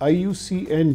IUCN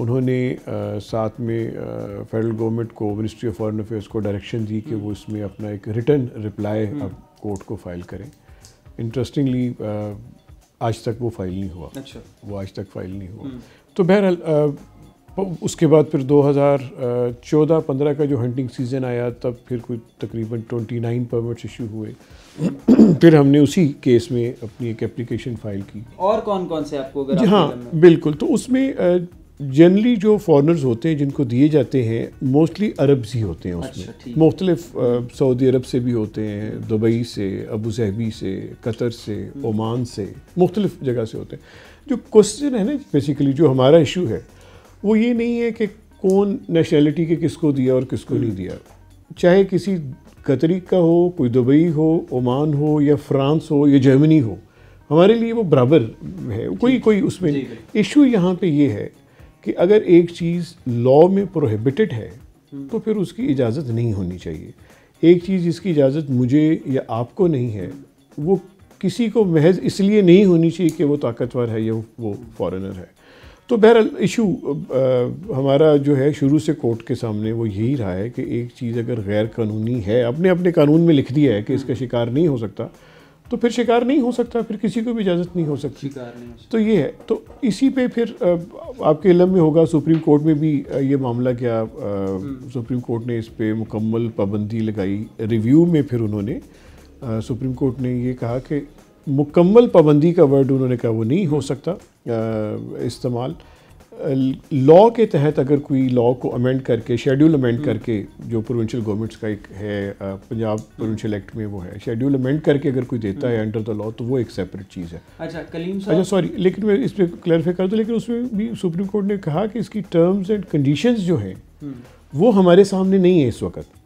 انہوں نے ساتھ میں فیڈرل گورنمنٹ کو منسٹری آف فارن افیئرس کو ڈائریکشن دی کہ وہ اس میں اپنا ایک ریٹرن رپلائی اب کورٹ کو فائل کریں. انٹرسٹنگلی آج تک وہ فائل نہیں ہوا. اچھا. وہ آج تک فائل نہیں ہوا. تو بہرحال اس کے بعد پھر 2014-15 کا جو ہنٹنگ سیزن آیا تب پھر کوئی تقریباً 29 پرمٹس ایشو ہوئے. پھر ہم نے اسی کیس میں اپنی ایک اپلیکیشن فائل کی. اور کون کون سے آپ کو اگر جی ہاں بالکل. تو اس میں جنرلی جو فارنرز ہوتے ہیں جن کو دیے جاتے ہیں موسٹلی عربز ہی ہوتے ہیں. اس میں مختلف سعودی عرب سے بھی ہوتے ہیں, دبئی سے, ابو ظہبی سے, قطر سے, عمان سے, مختلف جگہ سے ہوتے ہیں. جو کوسچن ہے نا بیسیکلی جو ہمارا ایشو ہے وہ یہ نہیں ہے کہ کون نیشنلٹی کے کس کو دیا اور کس کو نہیں دیا. چاہے کسی قطری کا ہو, کوئی دبئی ہو, عمان ہو, یا فرانس ہو, یا جرمنی ہو, ہمارے لیے وہ برابر ہے. کوئی اس میں ایشو یہاں پہ یہ ہے کہ اگر ایک چیز لا میں پروہیبٹڈ ہے تو پھر اس کی اجازت نہیں ہونی چاہیے. ایک چیز جس کی اجازت مجھے یا آپ کو نہیں ہے وہ کسی کو محض اس لیے نہیں ہونی چاہیے کہ وہ طاقتور ہے یا وہ فارنر ہے. تو بہرحال ایشو ہمارا جو ہے شروع سے کورٹ کے سامنے وہ یہی رہا ہے کہ ایک چیز اگر غیر قانونی ہے, اپنے قانون میں لکھ دیا ہے کہ اس کا شکار نہیں ہو سکتا, تو پھر شکار نہیں ہو سکتا, پھر کسی کو بھی اجازت نہیں ہو سکتی. تو یہ ہے. تو اسی پہ پھر آپ کے علم میں ہوگا سپریم کورٹ میں بھی یہ معاملہ کیا, سپریم کورٹ نے اس پہ مکمل پابندی لگائی. ریویو میں پھر انہوں نے سپریم کورٹ نے یہ کہا کہ مکمل پابندی کا ورڈ انہوں نے کہا وہ نہیں ہو سکتا استعمال. لاء کے تحت اگر کوئی لاء کو امینڈ کر کے, شیڈول امینڈ کر کے, جو پروونشل گورنمنٹس کا ایک ہے پنجاب پروونشل ایکٹ میں وہ ہے, شیڈول امینڈ کر کے اگر کوئی دیتا ہے انڈر دا لاء تو وہ ایک سیپریٹ چیز ہے. اچھا کلیم صاحب, اچھا سوری, لیکن میں اس پہ کلیریفائی کر دوں, لیکن اس میں بھی سپریم کورٹ نے کہا کہ اس کی ٹرمز اینڈ کنڈیشنز جو ہیں وہ ہمارے سامنے نہیں ہیں اس وقت.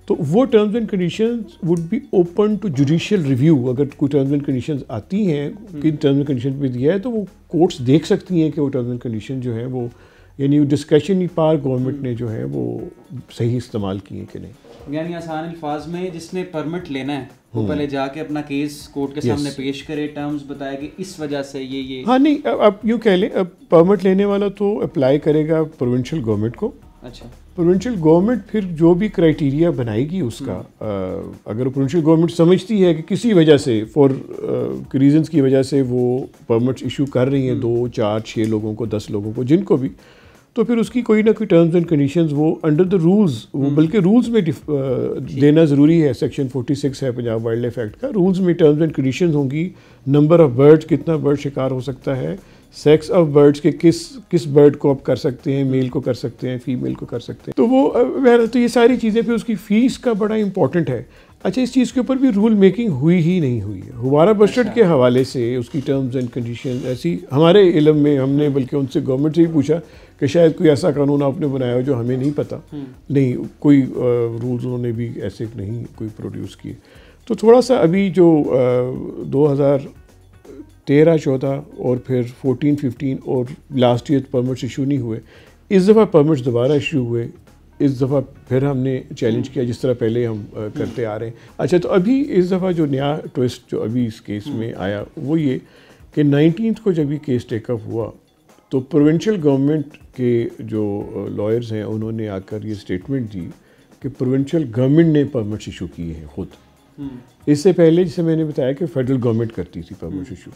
تو وہ terms and conditions would be open to judicial review. اگر کوئی ٹرمز اینڈ کنڈیشنز آتی ہیں, کن ٹرمز اینڈ کنڈیشن پہ دیا ہے, تو وہ کورٹس دیکھ سکتی ہیں کہ وہ ٹرمز اینڈ کنڈیشن جو ہیں وہ یعنی ڈسکریشنری پار گورنمنٹ نے جو ہے وہ صحیح استعمال کیے کہ نہیں. یعنی آسان الفاظ میں جس نے پرمٹ لینا ہے وہ پہلے جا کے اپنا کیس کورٹ کے سامنے پیش کرے, ٹرمز بتائے کہ اس وجہ سے یہ ہاں نہیں, آپ یوں کہہ لیں پرمٹ لینے والا تو اپلائی کرے گا پروونشل گورنمنٹ کو. اچھا. پروونشل گورنمنٹ پھر جو بھی کرائٹیریا بنائے گی اس کا, اگر پروونشل گورنمنٹ سمجھتی ہے کہ کسی وجہ سے فار ریزنس کی وجہ سے وہ پرمٹس ایشو کر رہی ہیں 2, 4, 6 لوگوں کو, 10 لوگوں کو, جن کو بھی, تو پھر اس کی کوئی نہ کوئی ٹرمز اینڈ کنڈیشنز وہ انڈر دا رولز, وہ بلکہ رولز میں دینا ضروری ہے. سیکشن 46 ہے پنجاب وائلڈ لائف ایکٹ کا, رولز میں ٹرمز اینڈ کنڈیشنز ہوں گی. نمبر آف برڈ, کتنا برڈ شکار ہو سکتا ہے, سیکس آف برڈس کے کس برڈ کو آپ کر سکتے ہیں, میل کو کر سکتے ہیں, فیمیل کو کر سکتے ہیں. تو وہ تو یہ ساری چیزیں, پھر اس کی فیس کا بڑا امپورٹنٹ ہے. اچھا اس چیز کے اوپر بھی رول میکنگ ہوئی ہی نہیں ہوئی ہے. ہمارا بسٹرڈ کے حوالے سے اس کی ٹرمز اینڈ کنڈیشن ایسی ہمارے علم میں, ہم نے بلکہ ان سے گورنمنٹ سے بھی پوچھا کہ شاید کوئی ایسا قانون آپ نے بنایا ہو جو ہمیں نہیں پتہ. نہیں, کوئی رولز انہوں نے بھی ایسے نہیں کوئی پروڈیوس کیے. تو تھوڑا سا ابھی جو 2013-14 اور پھر 14-15 اور لاسٹ ایئر پرمٹس ایشو نہیں ہوئے, اس دفعہ پرمٹس دوبارہ ایشو ہوئے. اس دفعہ پھر ہم نے چیلنج کیا جس طرح پہلے ہم کرتے آ رہے ہیں. اچھا تو ابھی اس دفعہ جو نیا ٹوسٹ جو ابھی اس کیس میں آیا وہ یہ کہ 19 کو جب یہ کیس ٹیک اپ ہوا تو پروونشل گورنمنٹ کے جو لائرز ہیں انہوں نے آ کر یہ اسٹیٹمنٹ دی کہ پروونشل گورنمنٹ نے پرمٹس ایشو کیے ہیں خود. اس سے پہلے جسے میں نے بتایا کہ فیڈرل گورنمنٹ کرتی تھی پرمٹس ایشو,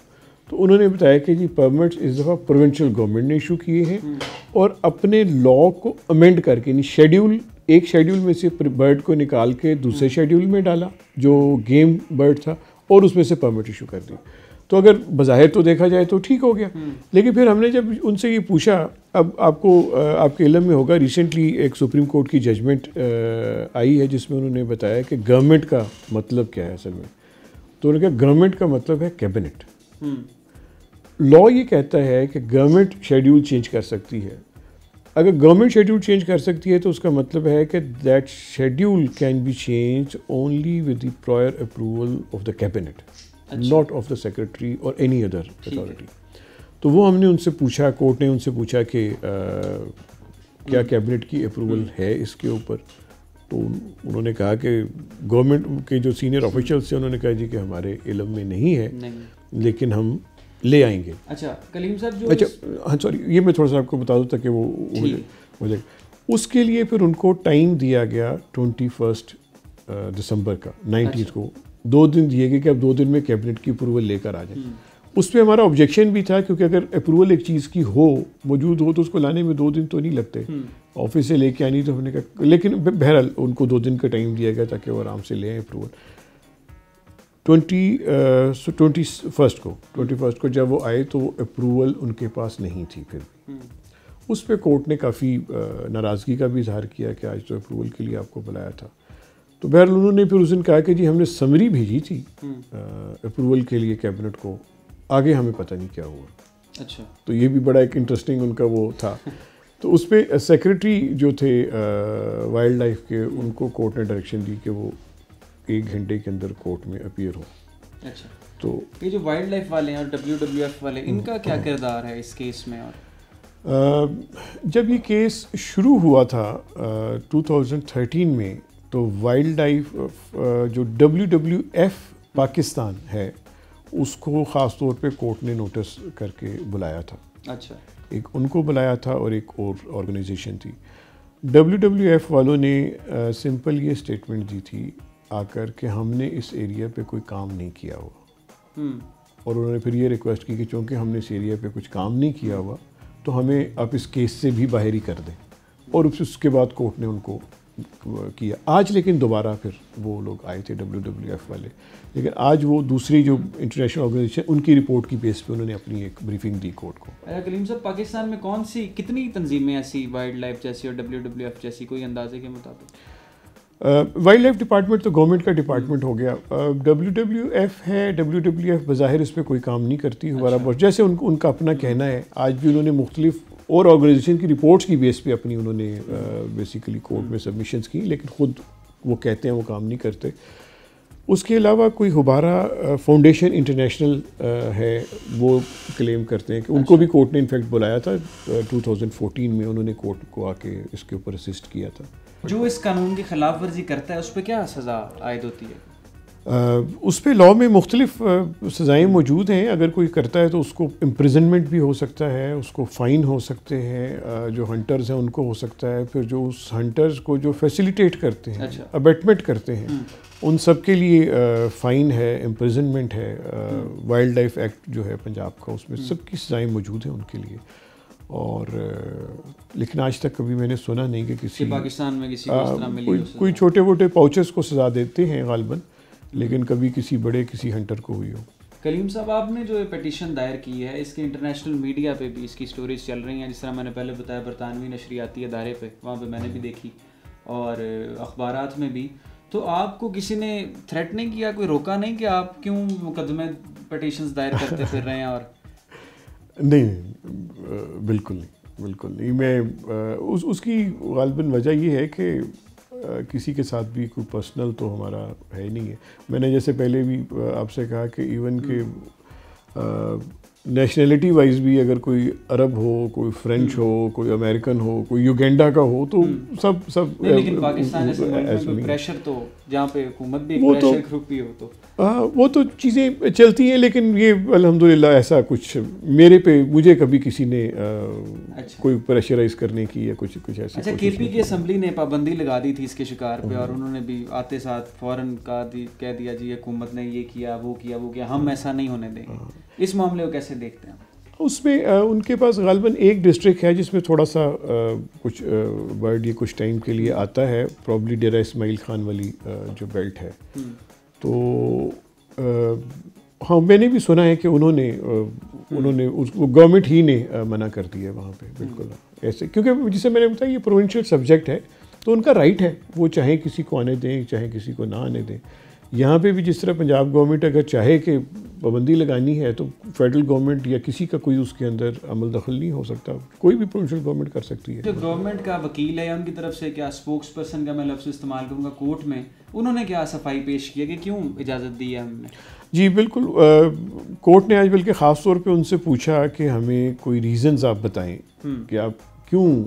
تو انہوں نے بتایا کہ جی پرمٹس اس دفعہ پروونشل گورنمنٹ نے ایشو کیے ہیں اور اپنے لاء کو امینڈ کر کے, یعنی شیڈول, ایک شیڈول میں سے برڈ کو نکال کے دوسرے شیڈول میں ڈالا جو گیم برڈ تھا اور اس میں سے پرمٹ ایشو کر دی. تو اگر بظاہر تو دیکھا جائے تو ٹھیک ہو گیا, لیکن پھر ہم نے جب ان سے یہ پوچھا, اب آپ کو آپ کے علم میں ہوگا ریسنٹلی ایک سپریم کورٹ کی ججمنٹ آئی ہے جس میں انہوں نے بتایا کہ گورنمنٹ کا مطلب کیا ہے اصل میں. تو انہوں نے کہا گورنمنٹ کا مطلب ہے کیبنٹ. لاء یہ کہتا ہے کہ گورنمنٹ شیڈول چینج کر سکتی ہے. اگر گورنمنٹ شیڈول چینج کر سکتی ہے تو اس کا مطلب ہے کہ that schedule can be change only with the prior approval of the cabinet, not of the secretary or any other authority. تو وہ ہم نے ان سے پوچھا, کورٹ نے ان سے پوچھا کہ کیا کیبنٹ کی اپروول ہے اس کے اوپر. تو انہوں نے کہا کہ گورنمنٹ کے جو سینئر آفیشلس ہیں انہوں نے کہا جی کہ ہمارے علم میں نہیں ہے, لیکن ہم لے آئیں گے. اچھا کلیم صاحب جو اچھا ہاں سوری یہ میں تھوڑا سا آپ کو بتا دوں تاکہ وہ ہو جائے. اس کے لیے پھر ان کو ٹائم دیا گیا 21 دسمبر کا 19 کو 2 دن دیے گئے کہ اب 2 دن میں کیبنٹ کی اپروول لے کر آ جائیں. اس پہ ہمارا آبجیکشن بھی تھا کیونکہ اگر اپروول ایک چیز کی موجود ہو تو اس کو لانے میں 2 دن تو نہیں لگتے, آفس سے لے کے آنی تو ہم نے کہا, لیکن بہرحال ان کو 2 دن کا ٹائم دیا گیا تاکہ وہ آرام سے لے آئیں اپروول. 21 کو جب وہ آئے تو وہ اپروول ان کے پاس نہیں تھی. پھر اس پہ کورٹ نے کافی ناراضگی کا بھی اظہار کیا کہ آج تو اپروول کے لیے آپ کو بلایا تھا. تو بہرحال انہوں نے پھر اس دن کہا کہ جی ہم نے سمری بھیجی تھی اپروول کے لیے کیبنٹ کو, آگے ہمیں پتہ نہیں کیا ہوا. اچھا تو یہ بھی بڑا ایک انٹرسٹنگ ان کا وہ تھا. تو اس پہ سیکرٹری جو تھے وائلڈ لائف کے, ان کو کورٹ نے ڈائریکشن دی کہ وہ 1 گھنٹے کے اندر کورٹ میں اپیئر ہو. اچھا تو یہ جو وائلڈ لائف والے ہیں اور WWF والے, ان کا کیا کردار ہے اس کیس میں؟ اور جب یہ کیس شروع ہوا تھا 2013 میں تو وائلڈ لائف جو WWF پاکستان ہے اس کو خاص طور پہ کورٹ نے نوٹس کر کے بلایا تھا. اچھا ایک ان کو بلایا تھا اور ایک اور آرگنائزیشن تھی. WWF والوں نے سمپل یہ اسٹیٹمنٹ دی تھی آ کر کہ ہم نے اس ایریا پہ کوئی کام نہیں کیا ہوا, اور انہوں نے پھر یہ ریکویسٹ کی کہ چونکہ ہم نے اس ایریا پہ کچھ کام نہیں کیا ہوا تو ہمیں آپ اس کیس سے بھی باہر ہی کر دیں. اور اس کے بعد کورٹ نے ان کو کیا. آج لیکن دوبارہ پھر وہ لوگ آئے تھے WWF والے, لیکن آج وہ دوسری جو انٹرنیشنل آرگنائزیشن ان کی رپورٹ کی بیس پہ انہوں نے اپنی ایک بریفنگ دی کورٹ کو. کلیم صاحب پاکستان میں کتنی تنظیمیں ایسی وائلڈ لائف جیسی اور WWF جیسی, کوئی اندازے کے مطابق؟ وائلڈ لائف ڈپارٹمنٹ تو گورنمنٹ کا ڈپارٹمنٹ ہو گیا. WWF ہے, WWF بظاہر اس پہ کوئی کام نہیں کرتی ہمارا بہت, جیسے ان کا اپنا کہنا ہے. آج بھی انہوں نے مختلف اور آرگنائزیشن کی رپورٹس کی بیس پہ اپنی انہوں نے بیسیکلی کورٹ میں سبمیشنز کی, لیکن خود وہ کہتے ہیں وہ کام نہیں کرتے. اس کے علاوہ کوئی ہبارہ فاؤنڈیشن انٹرنیشنل ہے, وہ کلیم کرتے ہیں کہ ان کو بھی کورٹ نے انفیکٹ بلایا تھا 2014 میں, انہوں نے کورٹ کو آ کے اس کے اوپر اسسٹ کیا تھا. جو اس قانون کی خلاف ورزی کرتا ہے اس پہ کیا سزا عائد ہوتی ہے؟ اس پہ لاء میں مختلف سزائیں موجود ہیں. اگر کوئی کرتا ہے تو اس کو امپریزنمنٹ بھی ہو سکتا ہے, اس کو فائن ہو سکتے ہیں, جو ہنٹرز ہیں ان کو ہو سکتا ہے, پھر جو اس ہنٹرز کو جو فیسیلیٹیٹ کرتے ہیں, ابیٹمنٹ کرتے ہیں, ان سب کے لیے فائن ہے, امپریزنمنٹ ہے. وائلڈ لائف ایکٹ جو ہے پنجاب کا, اس میں سب کی سزائیں موجود ہیں ان کے لیے. اور لیکن آج تک کبھی میں نے سنا نہیں کہ کسی پاکستان میں کسی کو اس طرح ملی کوئی چھوٹے موٹے پاؤچز کو سزا دیتے ہیں غالباً, لیکن کبھی کسی بڑے کسی ہنٹر کو ہوئی ہو. کلیم صاحب آپ نے جو پٹیشن دائر کی ہے اس کے انٹرنیشنل میڈیا پہ بھی اس کی سٹوریز چل رہی ہیں, جس طرح میں نے پہلے بتایا برطانوی نشریاتی ادارے پہ, وہاں پہ میں نے بھی دیکھی, اور اخبارات میں بھی. تو آپ کو کسی نے تھریٹ نہیں کیا, کوئی روکا نہیں کہ آپ کیوں مقدمے پٹیشنز دائر کرتے پھر رہے ہیں؟ اور نہیں بالکل نہیں. میں اس کی غالباً وجہ یہ ہے کہ کسی کے ساتھ بھی کوئی پرسنل تو ہمارا ہے ہی نہیں ہے. میں نے جیسے پہلے بھی آپ سے کہا کہ ایون کہ نیشنلٹی وائز بھی اگر کوئی عرب ہو, کوئی فرینچ ہو, کوئی امریکن ہو, کوئی یوگینڈا کا ہو, تو سب لیکن پاکستان ایسے ملک میں پریشر تو جہاں پہ حکومت بھی پریشر گروپ بھی ہو تو وہ تو چیزیں چلتی ہیں, لیکن یہ الحمدللہ ایسا کچھ مجھے کبھی کسی نے کوئی پریشرائز کرنے کی یا کچھ ایسی. اچھا KP کی اسمبلی نے پابندی لگا دی تھی اس کے شکار پہ, اور انہوں نے بھی آتے ساتھ فوراً کہہ دیا جی حکومت نے یہ کیا وہ کیا, ہم ایسا نہیں ہونے دیں گے. اس معاملے کو کیسے دیکھتے ہیں؟ اس میں ان کے پاس غالباً ایک ڈسٹرکٹ ہے جس میں تھوڑا سا کچھ برڈ یہ کچھ ٹائم کے لیے آتا ہے, پرابلی ڈیرہ اسماعیل خان والی جو بیلٹ ہے. تو ہاں میں نے بھی سنا ہے کہ انہوں نے گورنمنٹ ہی نے منع کر دیا ہے وہاں پہ بالکل ایسے, کیونکہ جسے میں نے بتایا یہ پروونشل سبجیکٹ ہے تو ان کا رائٹ ہے, وہ چاہے کسی کو آنے دیں چاہے کسی کو نہ آنے دیں. یہاں پہ بھی جس طرح پنجاب گورنمنٹ اگر چاہے کہ پابندی لگانی ہے تو فیڈرل گورنمنٹ یا کسی کا کوئی اس کے اندر عمل دخل نہیں ہو سکتا, کوئی بھی پروونشل گورنمنٹ کر سکتی ہے. جو گورنمنٹ کا وکیل ہے ان کی طرف سے کیا اسپوکس پرسن کا میں لفظ استعمال کروں گا کورٹ میں, انہوں نے کیا صفائی پیش کیا کہ کیوں اجازت دی ہے ہم نے؟ جی بالکل, کورٹ نے آج بلکہ خاص طور پہ ان سے پوچھا کہ ہمیں کوئی ریزنز آپ بتائیں کہ آپ کیوں.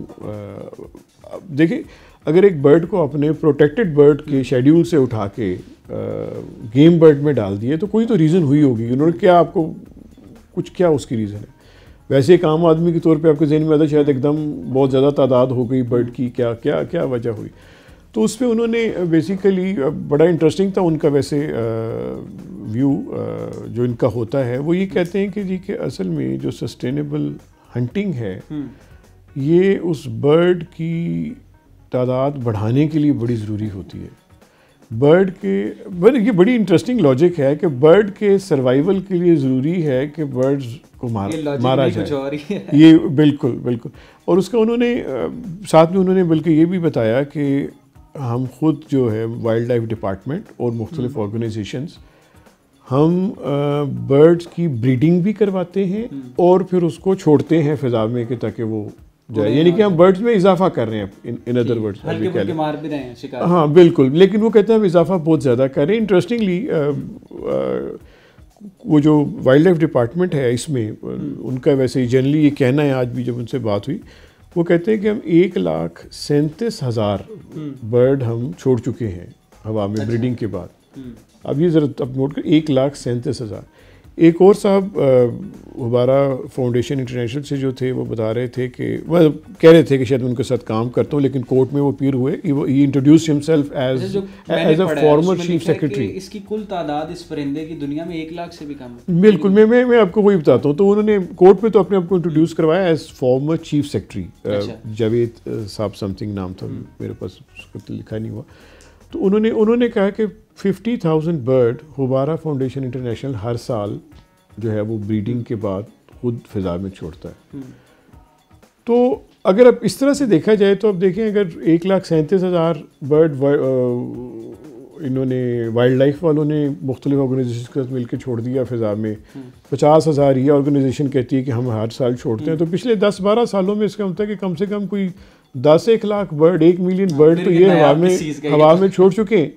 دیکھیں اگر ایک برڈ کو اپنے پروٹیکٹڈ برڈ کے شیڈیول سے اٹھا کے گیم برڈ میں ڈال دیے تو کوئی تو ریزن ہوئی ہوگی. انہوں نے کیا آپ کو کچھ کیا اس کی ریزن ہے. ویسے ایک عام آدمی کے طور پہ آپ کے ذہن میں آتا شاید ایک دم بہت زیادہ تعداد ہو گئی برڈ کی, کیا کیا کیا وجہ ہوئی. تو اس پہ انہوں نے بیسیکلی بڑا انٹرسٹنگ تھا ان کا ویسے ویو جو ان کا ہوتا ہے, وہ یہ کہتے ہیں کہ جی کہ اصل میں جو سسٹینیبل ہنٹنگ ہے یہ اس برڈ کی تعداد بڑھانے کے لیے بڑی ضروری ہوتی ہے. برڈ کے یہ بڑی انٹرسٹنگ لاجک ہے کہ برڈ کے سروائیول کے لیے ضروری ہے کہ برڈز کو مارا جائے. یہ بالکل بالکل. اور اس کا انہوں نے ساتھ میں انہوں نے بلکہ یہ بھی بتایا کہ ہم خود جو ہے وائلڈ لائف ڈپارٹمنٹ اور مختلف آرگنائزیشنز ہم برڈز کی بریڈنگ بھی کرواتے ہیں اور پھر اس کو چھوڑتے ہیں فضا میں کہ تاکہ وہ جائے, یعنی کہ ہم برڈز میں اضافہ کر رہے ہیں ان ادر ورڈز, مار بھی رہے ہیں شکار. ہاں بالکل, لیکن وہ کہتے ہیں ہم اضافہ بہت زیادہ کر رہے ہیں. انٹرسٹنگلی وہ جو وائلڈ لائف ڈپارٹمنٹ ہے اس میں ان کا ویسے جنرلی یہ کہنا ہے, آج بھی جب ان سے بات ہوئی وہ کہتے ہیں کہ ہم 1,37,000 برڈ ہم چھوڑ چکے ہیں ہوا میں بریڈنگ کے بعد. اب یہ ذرا اب نوٹ کر 1,37,000. ایک اور صاحب ہمارا فاؤنڈیشن انٹرنیشنل سے جو تھے وہ بتا رہے تھے کہ وہ کہہ رہے تھے کہ شاید ان کے ساتھ کام کرتا ہوں, لیکن کورٹ میں وہ اپیئر ہوئے. He introduce himself as a former chief secretary. اس کی کل تعداد اس پرندے کی دنیا میں 1,00,000 سے بھی کم ہے. بالکل, میں آپ کو وہی بتاتا ہوں. تو انہوں نے کورٹ میں تو اپنے آپ کو انٹروڈیوس کروایا as farmer chief secretary. Javed صاحب سم تھنگ نام تھا, میرے پاس اس کا لکھا نہیں ہوا. تو انہوں نے کہا کہ 50,000 برڈ ہبارہ فاؤنڈیشن انٹرنیشنل ہر سال جو ہے وہ بریڈنگ کے بعد خود فضا میں چھوڑتا ہے. تو اگر اب اس طرح سے دیکھا جائے تو اب دیکھیں اگر 1,37,000 برڈ انہوں نے وائلڈ لائف والوں نے مختلف آرگنائزیشن کے ساتھ مل کے چھوڑ دیا فضا میں, 50,000 یہ آرگنائزیشن کہتی ہے کہ ہم ہر سال چھوڑتے ہیں, تو پچھلے 10-12 سالوں میں اس کا مطلب ہے کہ کم سے کم کوئی 10-1 لاکھ برڈ 1 ملین برڈ تو یہ ہوا میں چھوڑ چکے ہیں.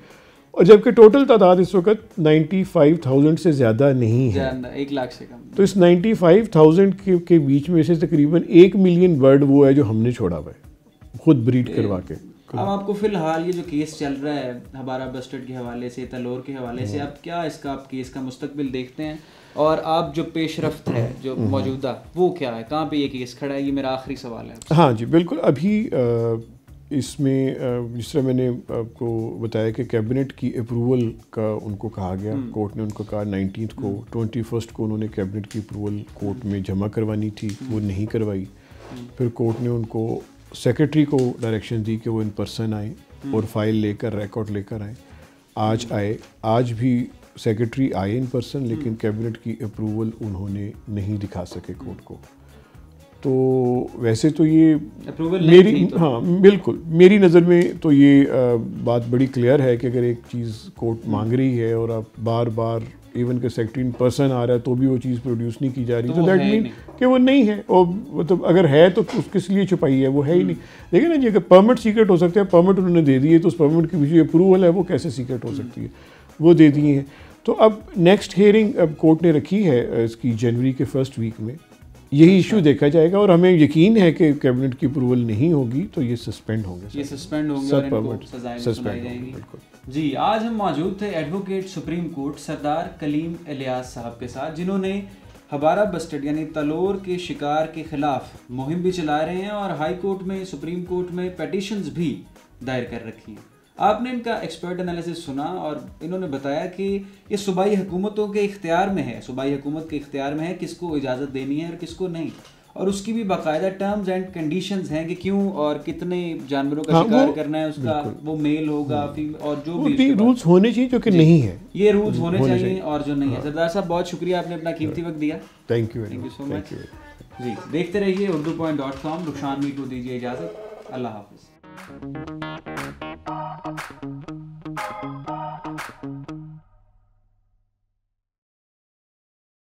اور جبکہ ٹوٹل تعداد اس وقت 95,000 سے زیادہ نہیں ہے, 1,00,000 سے کم. تو اس 95,000 کے بیچ میں سے تقریباً 1 ملین برڈ وہ ہے جو ہم نے چھوڑا ہوا ہے خود بریڈ کروا کے. اب آپ کو فی الحال یہ جو کیس چل رہا ہے ہبارہ بسٹرڈ کے حوالے سے, تلور کے حوالے سے, اب کیا اس کا آپ کیس کا مستقبل دیکھتے ہیں, اور آپ جو پیش رفت ہے جو موجودہ وہ کیا ہے, کہاں پہ یہ کیس کھڑا ہے, یہ میرا آخری سوال ہے. ہاں جی بالکل. ابھی اس میں جس طرح میں نے آپ کو بتایا کہ کیبنٹ کی اپروول کا ان کو کہا گیا, کورٹ نے ان کو کہا 19 کو 21 کو انہوں نے کیبنٹ کی اپروول کورٹ میں جمع کروانی تھی, وہ نہیں کروائی. پھر کورٹ نے ان کو سیکرٹری کو ڈائریکشن دی کہ وہ ان پرسن آئیں اور فائل لے کر ریکارڈ لے کر آئیں. آج آئے, آج بھی سیکرٹری آئے ان پرسن, لیکن کیبنٹ کی اپروول انہوں نے نہیں دکھا سکے کورٹ کو. تو ویسے تو یہ میری ہاں بالکل میری نظر میں تو یہ بات بڑی کلیئر ہے کہ اگر ایک چیز کورٹ مانگ رہی ہے اور آپ بار بار ایون کہ سیکرٹری ان پرسن آ رہا ہے تو بھی وہ چیز پروڈیوس نہیں کی جا رہی, تو دیٹ مین کہ وہ نہیں ہے, اور مطلب اگر ہے تو اس کس لیے چھپائی ہے, وہ ہے ہی نہیں. لیکن نا جی اگر پرمٹ سیکرٹ ہو سکتا ہے, پرمٹ انہوں نے دے دی ہے تو اس پرمٹ کی جو اپروول ہے وہ کیسے سیکرٹ ہو سکتی ہے, وہ دے دیے ہیں. تو اب نیکسٹ ہیئرنگ اب کورٹ نے رکھی ہے اس کی جنوری کے فرسٹ ویک میں, یہی ایشو دیکھا جائے گا, اور ہمیں یقین ہے کہ کیبنٹ کی اپروول نہیں ہوگی تو یہ سسپینڈ ہوں گے, یہ سسپینڈ ہوں گے اور ان کو سزائیں سنائی جائیں گی. جی آج ہم موجود تھے ایڈوکیٹ سپریم کورٹ سردار کلیم الیاس صاحب کے ساتھ, جنہوں نے ہبارہ بسٹرڈ یعنی تلور کے شکار کے خلاف مہم بھی چلا رہے ہیں اور ہائی کورٹ میں, سپریم کورٹ میں پیٹیشنز بھی دائر کر رکھی ہیں. آپ نے ان کا ایکسپرٹ انالیسس سنا اور انہوں نے بتایا کہ یہ صوبائی حکومتوں کے اختیار میں ہے, صوبائی حکومت کے اختیار میں ہے کس کو اجازت دینی ہے اور کس کو نہیں, اور اس کی بھی باقاعدہ ٹرمز اینڈ کنڈیشنز ہیں کہ کیوں اور کتنے جانوروں کا شکار کرنا ہے, اس کا وہ میل ہوگا اور جو بھی رولز ہونے چاہیے جو کہ نہیں ہے, یہ رولز ہونے چاہیے اور جو نہیں ہے. سردار صاحب بہت شکریہ, آپ نے اپنا قیمتی وقت دیا. تھینک یو سو مچ. جی دیکھتے رہیے urdu.com. رخشان میر کو دیجیے اجازت. اللہ حافظ.